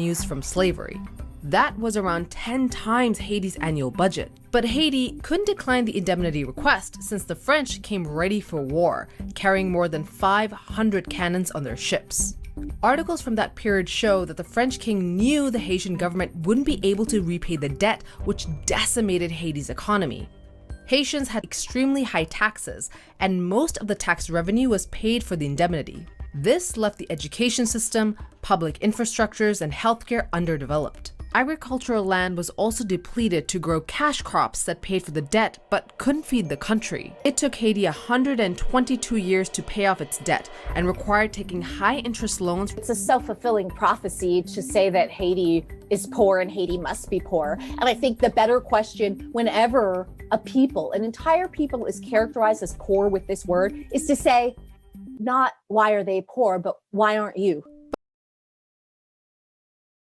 revenues from slavery. That was around 10 times Haiti's annual budget. But Haiti couldn't decline the indemnity request since the French came ready for war, carrying more than 500 cannons on their ships. Articles from that period show that the French king knew the Haitian government wouldn't be able to repay the debt, which decimated Haiti's economy. Haitians had extremely high taxes, and most of the tax revenue was paid for the indemnity. This left the education system, public infrastructures, and healthcare underdeveloped. Agricultural land was also depleted to grow cash crops that paid for the debt but couldn't feed the country. It took Haiti 122 years to pay off its debt and required taking high-interest loans. It's a self-fulfilling prophecy to say that Haiti is poor and Haiti must be poor. And I think the better question whenever a people, an entire people, is characterized as poor with this word is to say, not why are they poor, but why aren't you?